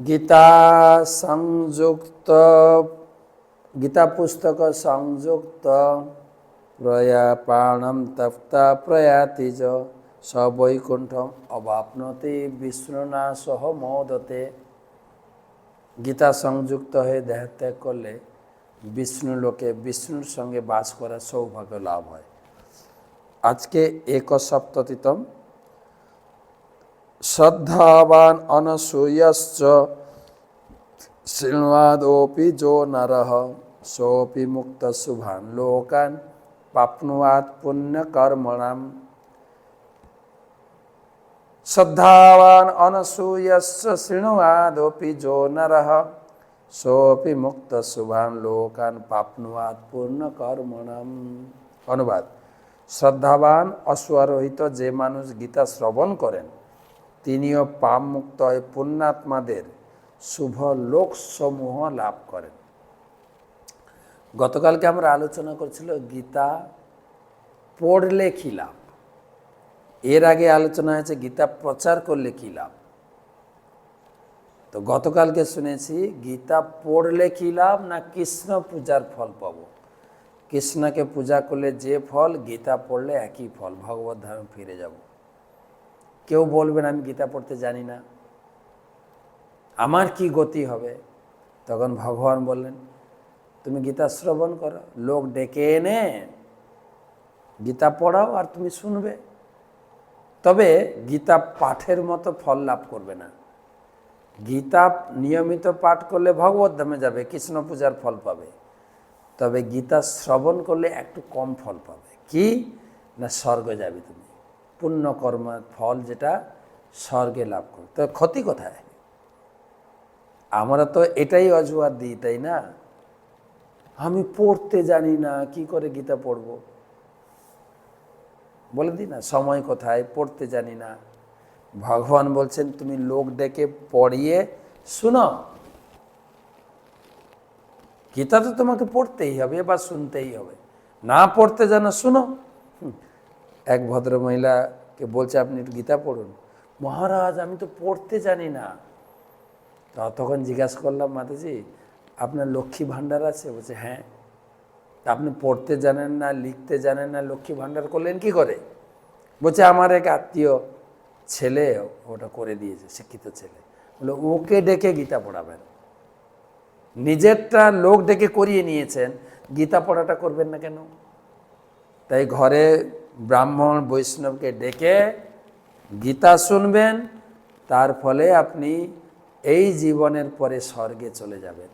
গীতা সংযুক্ত গীতা পুস্তক সংযুক্ত প্রয়াপাণম তপ্তা প্রয়াতি চ সবৈকুণ্ঠম অবাপ্নতি বিষ্ণুনা সহ মোদতে। গীতা সংযুক্ত হয়ে দেহত্যাগ করলে বিষ্ণু লোকে বিষ্ণুর সঙ্গে বাস করার সৌভাগ্য লাভ হয়। আজকে 61তম শ্রদ্ধাবান অনসূয়শ্চ শৃণ্বাদোপি যো নরঃ সোপি মুক্ত শুভান লোকান প্রাপ্নুয়াৎ পুণ্যকর্মণাম। শ্রদ্ধাবান অনসূয়শ্চ শৃণ্বাদোপি যো নরঃ সোপি মুক্ত শুভান লোকান প্রাপ্নুয়াৎ পুণ্যকর্মণাম। অনুবাদ: শ্রদ্ধাবান অশ্বারোহিত যে মানুষ গীতা শ্রবণ করেন তিনিও পাপ মুক্ত হয়ে পুণ্যাত্মাদের শুভ লোকসমূহ লাভ করেন। গতকালকে আমরা আলোচনা করছিল গীতা পড়লে কী লাভ। এর আগে আলোচনা হয়েছে গীতা প্রচার করলে কী লাভ। তো গতকালকে শুনেছি গীতা পড়লে কী লাভ না কৃষ্ণ পূজার ফল পাব। কৃষ্ণকে পূজা করলে যে ফল, গীতা পড়লে একই ফল, ভগবত ধামে ফিরে যাব। কেউ বলবেন আমি গীতা পড়তে জানি না, আমার কি গতি হবে? তখন ভগবান বললেন তুমি গীতা শ্রবণ করো, লোক ডেকে এনে গীতা পড়াও আর তুমি শুনবে। তবে গীতা পাঠের মতো ফল লাভ করবে না। গীতা নিয়মিত পাঠ করলে ভগবত ধামে যাবে, কৃষ্ণ পূজার ফল পাবে। তবে গীতা শ্রবণ করলে একটু কম ফল পাবে। কি না স্বর্গে যাবে তুমি, পুণ্যকর্মের ফল যেটা স্বর্গে লাভ করবে। তো ক্ষতি কোথায়? আমরা তো এটাই অজুহাত দিই, তাই না? আমি পড়তে জানি না, কি করে গীতা পড়ব? বলে দিই না, সময় কোথায়, পড়তে জানি না। ভগবান বলছেন তুমি লোক ডেকে পড়িয়ে শুনো। গীতা তো তোমাকে পড়তেই হবে বা শুনতেই হবে। না পড়তে জানো, শুনো। এক ভদ্রমহিলাকে বলছে আপনি গীতা পড়ুন। মহারাজ আমি তো পড়তে জানি না। তখন জিজ্ঞাসা করলাম মাতাজি আপনার লক্ষ্মী ভাণ্ডার আছে? বলছে হ্যাঁ। আপনি পড়তে জানেন না, লিখতে জানেন না, লক্ষ্মী ভাণ্ডার করলেন কি করে? বলছে আমার এক আত্মীয় ছেলে ওটা করে দিয়েছে, শিক্ষিত ছেলে। বলে ওকে ডেকে গীতা পড়াবেন। নিজেরটা লোক ডেকে করিয়ে নিয়েছেন, গীতা পড়াটা করবেন না কেন? তাই ঘরে ব্রাহ্মণ বৈষ্ণবকে ডেকে গীতা শুনবেন, তার ফলে আপনি এই জীবনের পরে স্বর্গে চলে যাবেন।